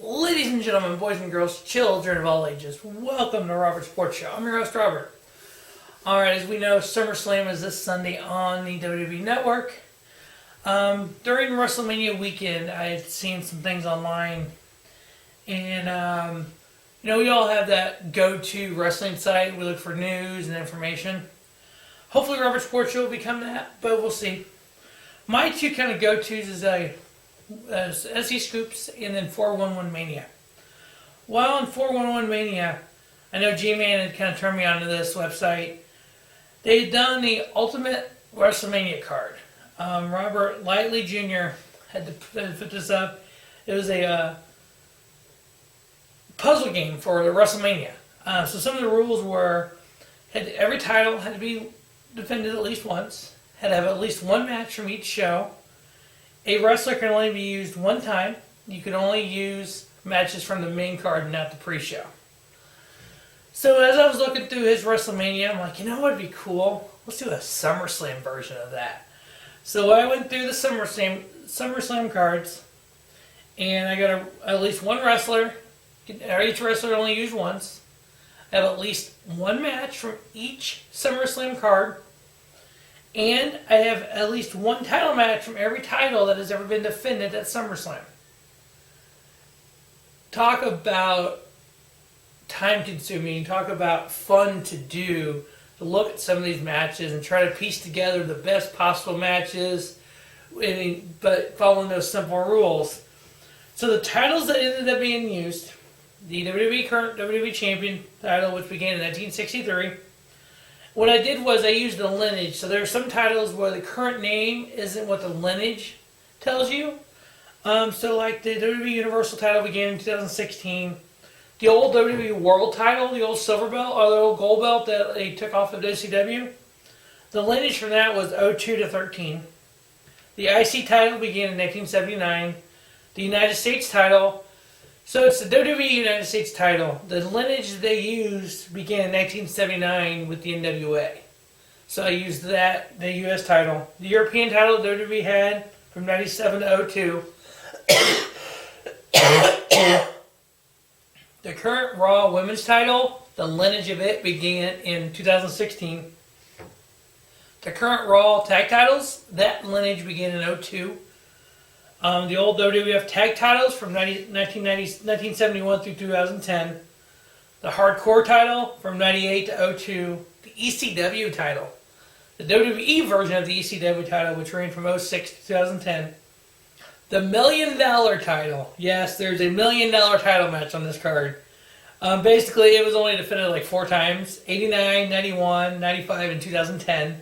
Ladies and gentlemen, boys and girls, children of all ages, welcome to Robert's Sports Show. I'm your host, Robert. Alright, as we know, SummerSlam is this Sunday on the WWE Network. During WrestleMania weekend, I had seen some things online, and we all have that go-to wrestling site. We look for news and information. Hopefully Robert's Sports Show will become that, but we'll see. My two kind of go-tos is SC Scoops and then 411 Mania. While on 411 Mania, I know G-Man had kind of turned me onto this website. They had done the Ultimate WrestleMania card. Robert Lightly Jr. had to put this up. It was a puzzle game for the WrestleMania. So some of the rules were, every title had to be defended at least once, had to have at least one match from each show. A wrestler can only be used one time. You can only use matches from the main card, not the pre-show. So as I was looking through his WrestleMania, I'm like, you know what would be cool? Let's do a SummerSlam version of that. So I went through the SummerSlam cards, and I got at least one wrestler. Each wrestler only used once. I have at least one match from each SummerSlam card. And I have at least one title match from every title that has ever been defended at SummerSlam. Talk about time-consuming. Talk about fun to do. To look at some of these matches and try to piece together the best possible matches, but following those simple rules. So the titles that ended up being used, the current WWE Champion title, which began in 1963. What I did was I used the lineage. So there are some titles where the current name isn't what the lineage tells you. So like the WWE Universal title began in 2016. The old WWE World title, the old silver belt, or the old gold belt that they took off of WCW, the lineage from that was 02 to 13. The IC title began in 1979. The United States title, so it's the WWE United States title. The lineage they used began in 1979 with the NWA. So I used that, the US title. The European title WWE had from 97 to 02. The current Raw Women's title, the lineage of it began in 2016. The current Raw Tag titles, that lineage began in 02. The old WWF Tag titles from 1971 through 2010. The Hardcore title from 98 to 02. The ECW title. The WWE version of the ECW title, which ran from 06 to 2010. The $1 Million title. Yes, there's a $1 Million title match on this card. Basically, it was only defended like 4 times. 89, 91, 95, and 2010.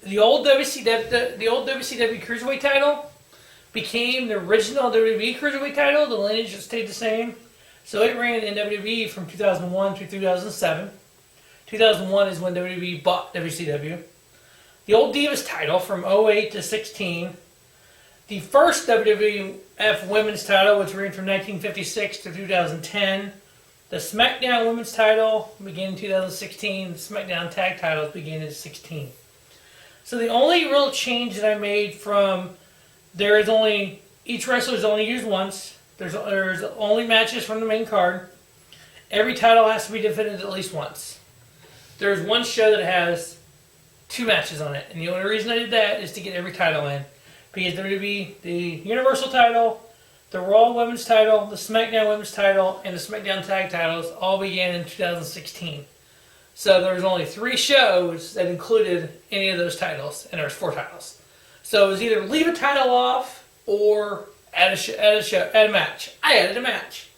The old WCW Cruiserweight title became the original WWE Cruiserweight title. The lineage stayed the same. So it ran in WWE from 2001 through 2007. 2001 is when WWE bought WCW. The old Divas title from 08 to 16. The first WWF Women's title, which ran from 1956 to 2010. The SmackDown Women's title began in 2016. The SmackDown Tag titles began in 2016. So the only real change that I made from each wrestler is only used once. There's only matches from the main card. Every title has to be defended at least once. There's one show that has 2 matches on it, and the only reason I did that is to get every title in. Because WWE, the Universal title, the Raw Women's title, the SmackDown Women's title, and the SmackDown Tag titles all began in 2016. So there was only 3 shows that included any of those titles, and there was 4 titles. So it was either leave a title off or add a match. I added a match.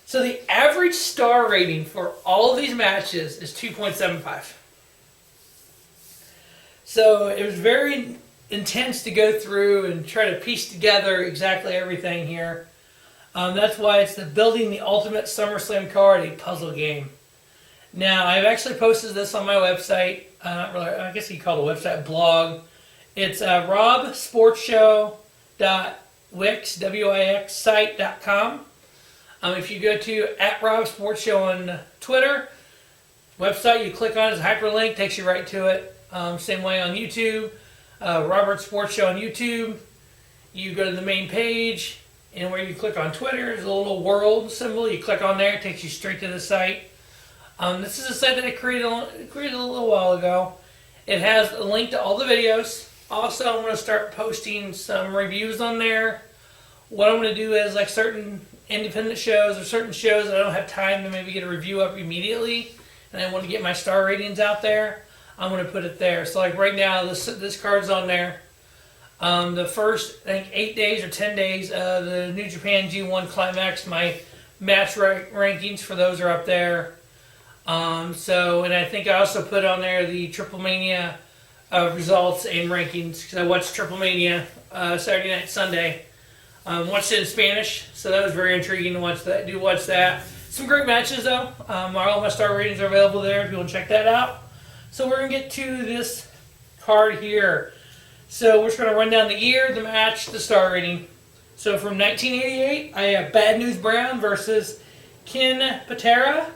So the average star rating for all of these matches is 2.75. So it was very intense to go through and try to piece together exactly everything here. That's why it's the Building the Ultimate SummerSlam Card, a puzzle game. Now, I've actually posted this on my website. I guess you call the website blog. It's robsportshow.wix, site.com. If you go to @RobSportsShow on Twitter, website, you click on it, it's a hyperlink, takes you right to it. Same way on YouTube, Robert Sports Show on YouTube. You go to the main page, and where you click on Twitter, there's a little world symbol. You click on there, it takes you straight to the site. This is a site that I created a little while ago. It has a link to all the videos. Also, I'm going to start posting some reviews on there. What I'm going to do is, like certain independent shows or certain shows that I don't have time to maybe get a review up immediately, and I want to get my star ratings out there, I'm going to put it there. So like right now, this card's on there. The first, I think, 8 days or 10 days of the New Japan G1 Climax, my match rankings for those are up there. And I think I also put on there the Triple Mania results and rankings, because I watched Triple Mania Saturday night, Sunday. Watched it in Spanish, so that was very intriguing to watch that. Do watch that. Some great matches though. All my star ratings are available there if you want to check that out. So we're going to get to this card here. So we're just going to run down the year, the match, the star rating. So from 1988, I have Bad News Brown versus Ken Patera.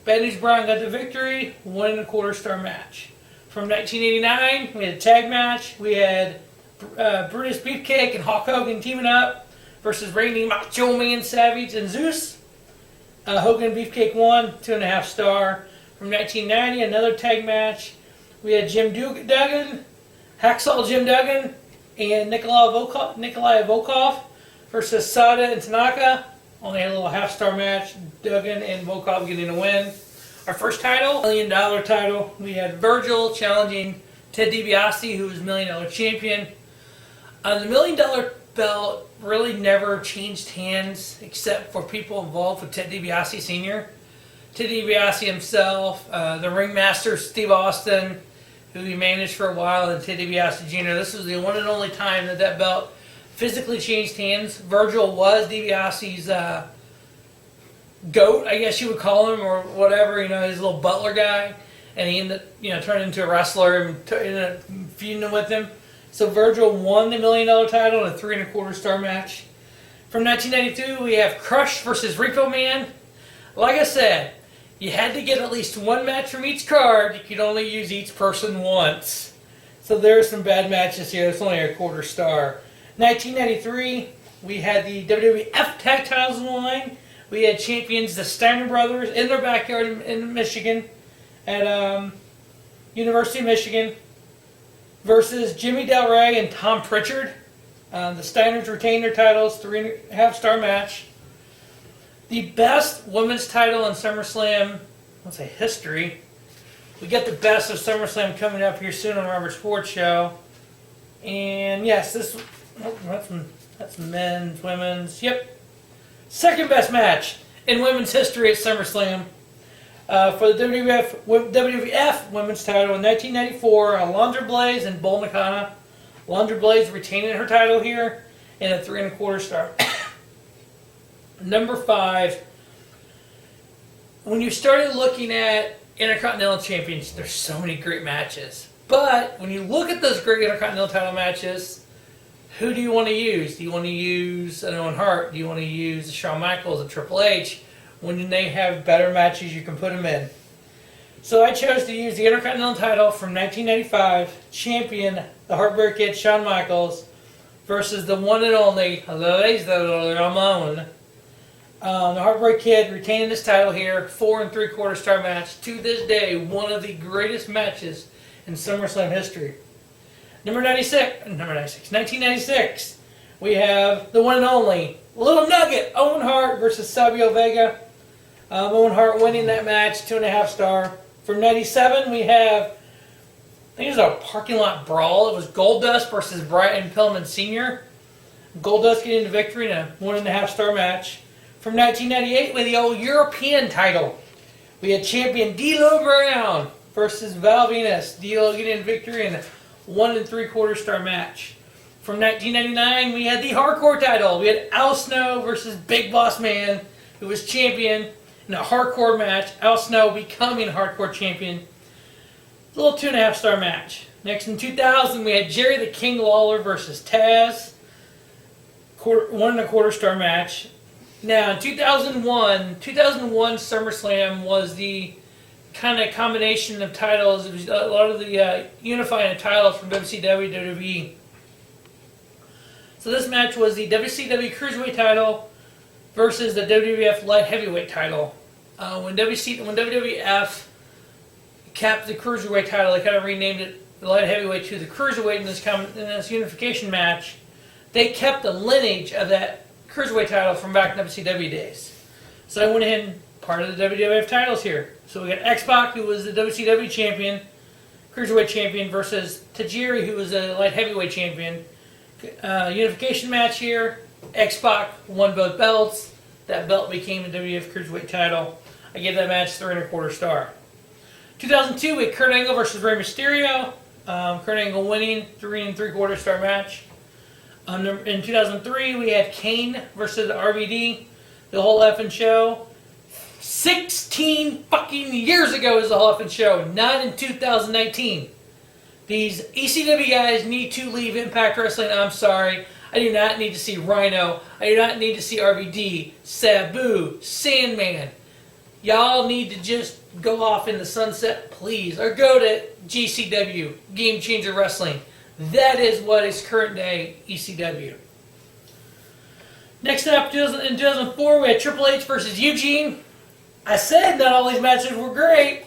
Bad News Brown got the victory, 1 1/4 star match. From 1989, we had a tag match. We had Brutus Beefcake and Hulk Hogan teaming up versus Randy Macho Man Savage and Zeus. Hogan and Beefcake won, 2.5 star. From 1990, another tag match. We had Jim Duggan, Hacksaw Jim Duggan, and Nikolai Volkov versus Sada and Tanaka. Only had a little half-star match. Duggan and Volkov getting a win. Our first title, $1 million title. We had Virgil challenging Ted DiBiase, who was $1 million champion. The $1 million belt really never changed hands except for people involved with Ted DiBiase Sr. Ted DiBiase himself, the ringmaster Steve Austin, who he managed for a while, and Ted DiBiase Jr. This was the one and only time that belt physically changed hands. Virgil was DiBiase's goat, I guess you would call him, or whatever, his little butler guy, and he ended up, turned into a wrestler and ended up feuding with him. So Virgil won the $1 million title in a 3 1/4 star match. From 1992, we have Crush versus Repo Man. Like I said, you had to get at least one match from each card. You could only use each person once. So there are some bad matches here. It's only a 1/4 star. 1993, we had the WWF Tag Titles on the line. We had champions, the Steiner Brothers, in their backyard in Michigan, at University of Michigan, versus Jimmy Del Rey and Tom Pritchard. The Steiners retained their titles, 3.5 star match. The best women's title in SummerSlam, let's say history. We get the best of SummerSlam coming up here soon on Robert Sports Show. And yes, that's men's, women's, yep. Second best match in women's history at SummerSlam. For the WWF women's title in 1994, Alundra Blaze and Bull Nakano. Alundra Blaze retaining her title here in a 3 1/4 star. Number 5, when you started looking at Intercontinental Champions, there's so many great matches. But when you look at those great Intercontinental title matches, who do you want to use? Do you want to use an Owen Hart? Do you want to use Shawn Michaels, a Triple H? When they have better matches, you can put them in. So I chose to use the Intercontinental title from 1995, champion, the Heartbreak Kid, Shawn Michaels, versus the one and only, the Ramon. The Heartbreak Kid retaining this title here, 4 3/4 star match. To this day, one of the greatest matches in SummerSlam history. Number 1996, we have the one and only Little Nugget, Owen Hart versus Savio Vega. Owen Hart winning that match, 2.5 star. From 97, we have, I think it was a parking lot brawl. It was Goldust versus Brian Pillman Sr. Goldust getting the victory in a 1.5 star match. From 1998, with the old European title, we had champion D'Lo Brown versus Val Venus. D'Lo getting the victory in a 1 3/4 star match. From 1999, we had the hardcore title. We had Al Snow versus Big Boss Man, who was champion in a hardcore match. Al Snow becoming hardcore champion. A little 2.5 star match. Next in 2000, we had Jerry the King Lawler versus Taz. 1 1/4 star match. Now, in 2001 SummerSlam was the kind of combination of titles. It was a lot of the unifying of titles from WCW, WWE. So this match was the WCW Cruiserweight title versus the WWF Light Heavyweight title. When WWF capped the Cruiserweight title, they kind of renamed it the Light Heavyweight to the Cruiserweight in this unification match. They kept the lineage of that Cruiserweight title from back in WCW days. So I went ahead and part of the WWF titles here. So we got X-Pac, who was the WCW champion, Cruiserweight champion, versus Tajiri, who was the Light Heavyweight champion. Unification match here. X-Pac won both belts. That belt became the WWF Cruiserweight title. I gave that match 3 1/4 star. 2002, we had Kurt Angle versus Rey Mysterio. Kurt Angle winning, 3 3/4 star match. In 2003, we had Kane versus RVD. The whole effing show. 16 fucking years ago is the whole effing show, not in 2019. These ECW guys need to leave Impact Wrestling. I'm sorry. I do not need to see Rhino. I do not need to see RVD, Sabu, Sandman. Y'all need to just go off in the sunset, please. Or go to GCW, Game Changer Wrestling. That is what is current day ECW. Next up, in 2004, we had Triple H versus Eugene. I said not all these matches were great.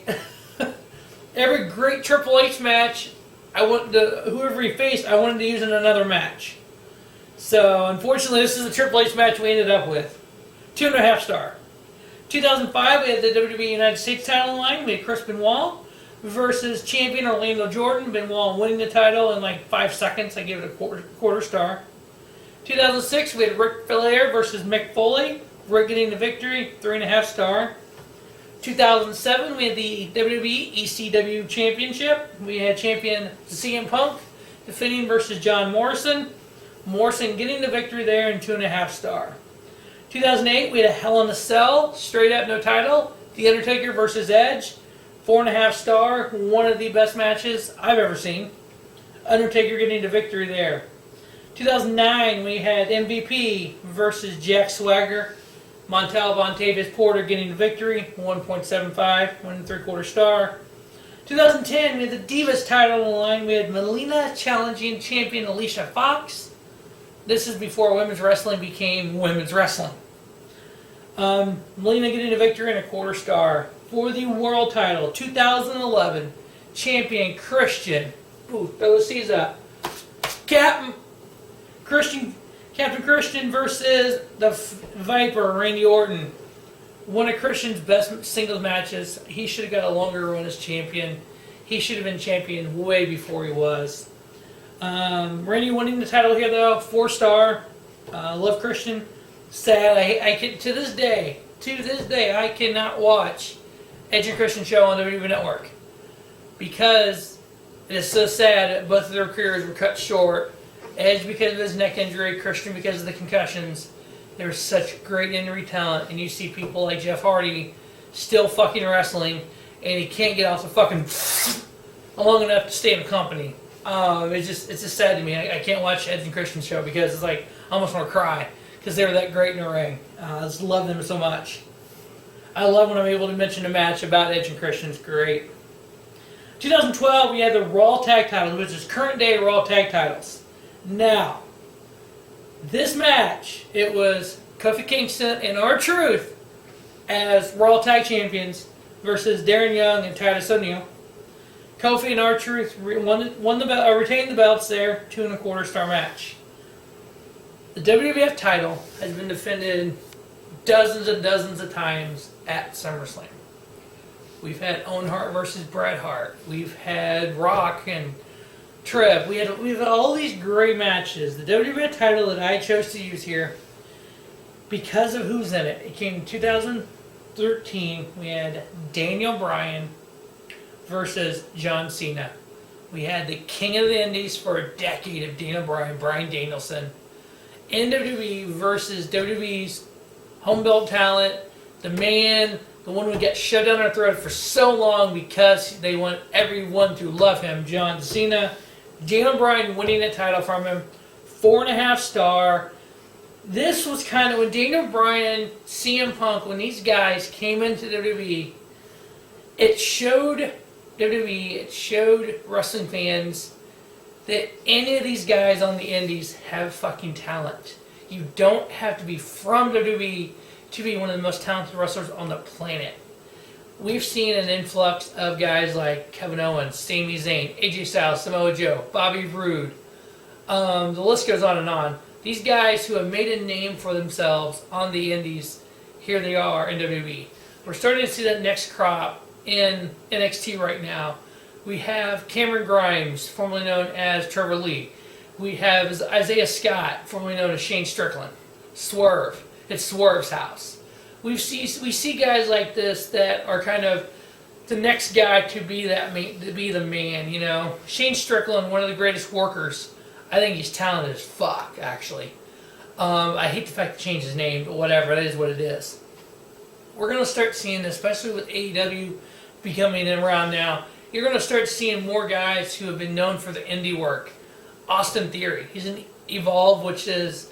Every great Triple H match, whoever he faced, I wanted to use in another match. So, unfortunately, this is the Triple H match we ended up with. 2.5 star. 2005, we had the WWE United States title line. We had Chris Benoit versus champion Orlando Jordan. Benoit winning the title in like 5 seconds. I gave it a quarter star. 2006, we had Ric Flair versus Mick Foley. Rick getting the victory, 3.5 star. 2007, we had the WWE ECW Championship. We had champion CM Punk defending versus John Morrison. Morrison getting the victory there in 2.5 star. 2008, we had a Hell in a Cell, straight up no title. The Undertaker versus Edge, 4.5 star. One of the best matches I've ever seen. Undertaker getting the victory there. 2009, we had MVP versus Jack Swagger. Montel Vontavious Porter getting the victory, 1.75, 1 3/4 star. 2010, we had the Divas title on the line. We had Melina challenging champion Alicia Fox. This is before women's wrestling became women's wrestling. Melina getting the victory in a 1/4 star. For the world title, 2011, champion Christian. Ooh, throw the C's up. Captain Christian versus the Viper, Randy Orton. One of Christian's best singles matches. He should have got a longer run as champion. He should have been champion way before he was. Randy winning the title here though, 4 star. Love Christian. Sad. I can to this day, I cannot watch Edge and Christian show on the WWE Network because it is so sad that both of their careers were cut short. Edge because of his neck injury, Christian because of the concussions. There's such great in-ring talent, and you see people like Jeff Hardy still fucking wrestling, and he can't get off the fucking long enough to stay in the company. It's just sad to me. I can't watch Edge and Christian's show because it's like I almost want to cry because they were that great in the ring. I just love them so much. I love when I'm able to mention a match about Edge and Christian. It's great. 2012, we had the Raw Tag Titles, which is current day Raw Tag Titles. Now, this match, it was Kofi Kingston and R-Truth as Raw Tag Champions versus Darren Young and Titus O'Neil. Kofi and R-Truth retained the belts there, 2 1/4 star match. The WWF title has been defended dozens and dozens of times at SummerSlam. We've had Owen Hart versus Bret Hart. We've had Rock and Trev. We've had all these great matches. The WWF title that I chose to use here, because of who's in it, it came in 2013. We had Daniel Bryan versus John Cena. We had the king of the indies for a decade of Daniel Bryan, Bryan Danielson. WWE versus WWE's home-built talent, the man, the one who got shoved down our throat for so long because they want everyone to love him, John Cena. Daniel Bryan winning the title from him, 4.5 star. This was kind of when Daniel Bryan, CM Punk, when these guys came into WWE, it showed WWE, it showed wrestling fans that any of these guys on the indies have fucking talent. You don't have to be from WWE to be one of the most talented wrestlers on the planet. We've seen an influx of guys like Kevin Owens, Sami Zayn, AJ Styles, Samoa Joe, Bobby Roode. The list goes on and on. These guys who have made a name for themselves on the indies, here they are in WWE. We're starting to see that next crop in NXT right now. We have Cameron Grimes, formerly known as Trevor Lee. We have Isaiah Scott, formerly known as Shane Strickland. Swerve. It's Swerve's house. We see guys like this that are kind of the next guy to be the man. You know, Shane Strickland, one of the greatest workers. I think he's talented as fuck, actually. I hate the fact to change his name, but whatever, that is what it is. We're going to start seeing this, especially with AEW becoming around now. You're going to start seeing more guys who have been known for the indie work. Austin Theory, he's in Evolve, which is,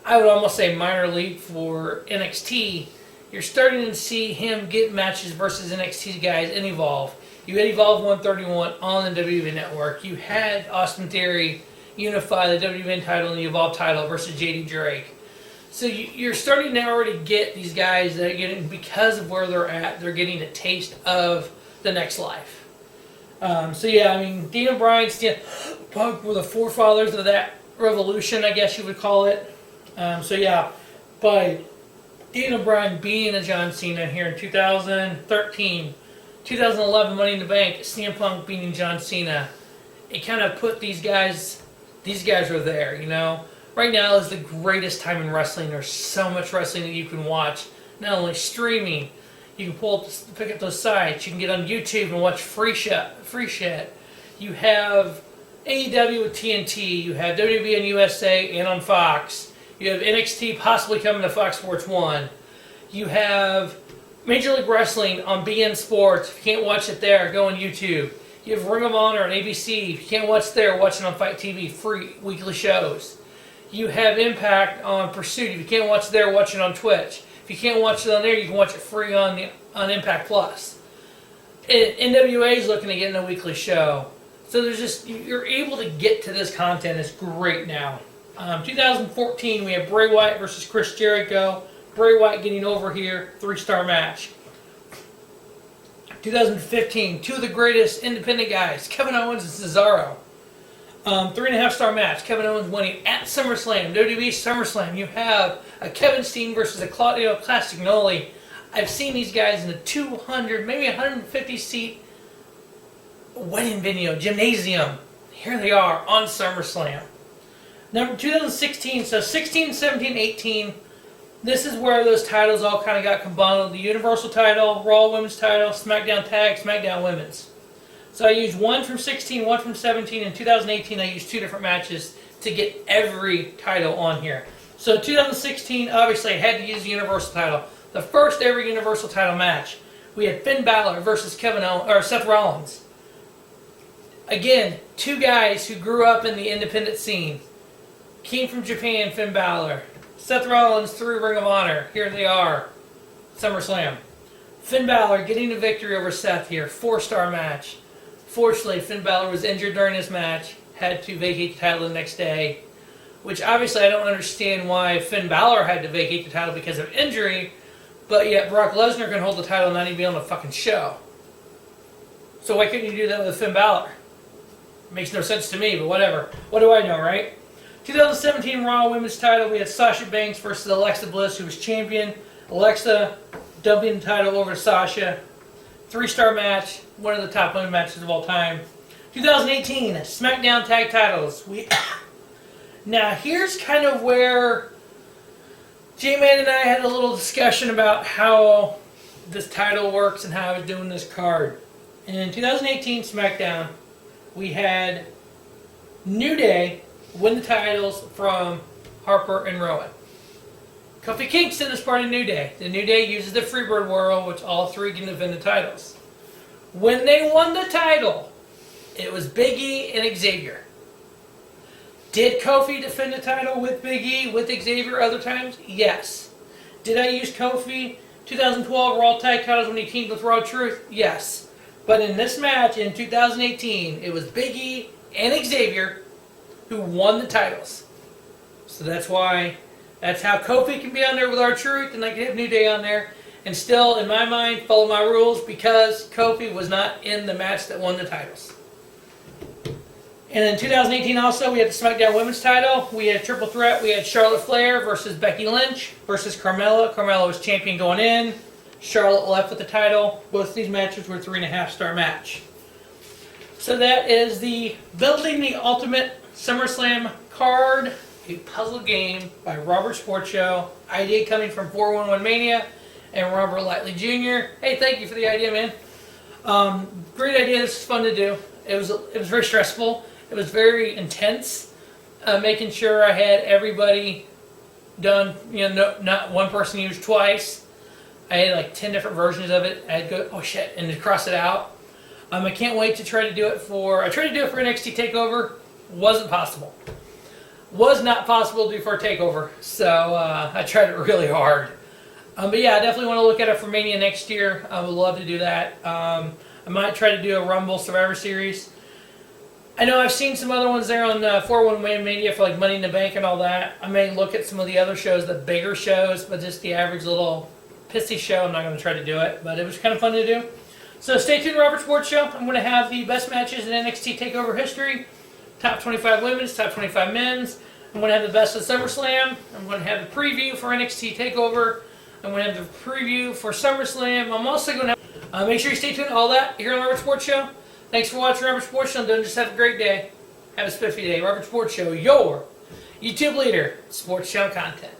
I would almost say, minor league for NXT. You're starting to see him get matches versus NXT guys in Evolve. You had Evolve 131 on the WWE Network. You had Austin Theory unify the WWE title and the Evolve title versus JD Drake. So you're starting to already get these guys that are getting, because of where they're at, they're getting a taste of the next life. So yeah, I mean, Daniel Bryan, CM Punk were the forefathers of that revolution, I guess you would call it. So yeah, by Daniel Bryan being a John Cena here in 2013, 2011 Money in the Bank, CM Punk beating John Cena, it kind of put these guys were there, you know. Right now is the greatest time in wrestling. There's so much wrestling that you can watch. Not only streaming, you can pick up those sites. You can get on YouTube and watch free shit. You have AEW with TNT. You have WWE on USA and on Fox. You have NXT possibly coming to Fox Sports 1. You have Major League Wrestling on BN Sports. If you can't watch it there, go on YouTube. You have Ring of Honor on ABC. If you can't watch there, watch it on Fight TV, free weekly shows. You have Impact on Pursuit. If you can't watch it there, watch it on Twitch. If you can't watch it on there, you can watch it free on Impact Plus. NWA is looking to get in a weekly show. So there's just, you're able to get to this content. It's great now. 2014, we have Bray Wyatt versus Chris Jericho. Bray Wyatt getting over here, 3-star match. 2015, two of the greatest independent guys, Kevin Owens and Cesaro. 3.5-star match, Kevin Owens winning at SummerSlam, WWE SummerSlam. You have a Kevin Steen versus a Claudio Castagnoli. I've seen these guys in a 200, maybe 150 seat wedding venue, gymnasium. Here they are on SummerSlam. Number 2016, so 16, 17, 18. This is where those titles all kind of got combined. The Universal title, Raw Women's title, SmackDown Tag, SmackDown Women's. So I used one from 16, one from 17. In 2018, I used 2 different matches to get every title on here. So 2016, obviously, I had to use the Universal title. The first ever Universal title match. We had Finn Balor versus Seth Rollins. Again, 2 guys who grew up in the independent scene. Came from Japan, Finn Balor. Seth Rollins through Ring of Honor. Here they are. SummerSlam. Finn Balor getting the victory over Seth here. 4-star match. Fortunately, Finn Balor was injured during this match. Had to vacate the title the next day. Which obviously I don't understand why Finn Balor had to vacate the title because of injury. But yet Brock Lesnar can hold the title and not even be on the fucking show. So why couldn't you do that with Finn Balor? Makes no sense to me, but whatever. What do I know, right? 2017 Raw Women's title, we had Sasha Banks versus Alexa Bliss, who was champion. Alexa dumping the title over to Sasha. 3-star match, one of the top women matches of all time. 2018 SmackDown Tag Titles. Now here's kind of where J-Man and I had a little discussion about how this title works and how I was doing this card. In 2018 SmackDown, we had New Day win the titles from Harper and Rowan. Kofi Kingston is part of New Day. The New Day uses the Freebird World, which all three can defend the titles. When they won the title, it was Big E and Xavier. Did Kofi defend the title with Big E, with Xavier other times? Yes. Did I use Kofi 2012 Raw Tag Titles when he teamed with Raw Truth? Yes. But in this match in 2018, it was Big E and Xavier who won the titles. So that's how Kofi can be on there with our Truth, and I can have New Day on there, and still, in my mind, follow my rules because Kofi was not in the match that won the titles. And in 2018 also, we had the SmackDown Women's title. We had a triple threat. We had Charlotte Flair versus Becky Lynch versus Carmella. Carmella was champion going in. Charlotte left with the title. Both these matches were 3.5-star match. So that is the Building the Ultimate SummerSlam card, a puzzle game by Robert Sports Show. Idea coming from 411 Mania and Robert Lightley Jr. Hey, thank you for the idea, man. Great idea. This is fun to do. It was very stressful. It was very intense, making sure I had everybody done. Not one person used twice. I had like 10 different versions of it. I had to go, oh shit, and to cross it out. I can't wait to try to do it for. I tried to do it for NXT Takeover. Wasn't possible. Was not possible to do for a Takeover. So I tried it really hard. But yeah, I definitely want to look at it for Mania next year. I would love to do that. I might try to do a Rumble Survivor Series. I know I've seen some other ones there on 411 Mania for like Money in the Bank and all that. I may look at some of the other shows, the bigger shows, but just the average little pissy show, I'm not going to try to do it. But it was kind of fun to do. So stay tuned, Robert Sports Show. I'm going to have the best matches in NXT TakeOver history. Top 25 women's, top 25 men's. I'm going to have the best of SummerSlam. I'm going to have the preview for NXT TakeOver. I'm going to have the preview for SummerSlam. I'm also going to have... make sure you stay tuned to all that here on Robert Sports Show. Thanks for watching Robert Sports Show. Just have a great day. Have a spiffy day. Robert Sports Show, your YouTube leader, sports show content.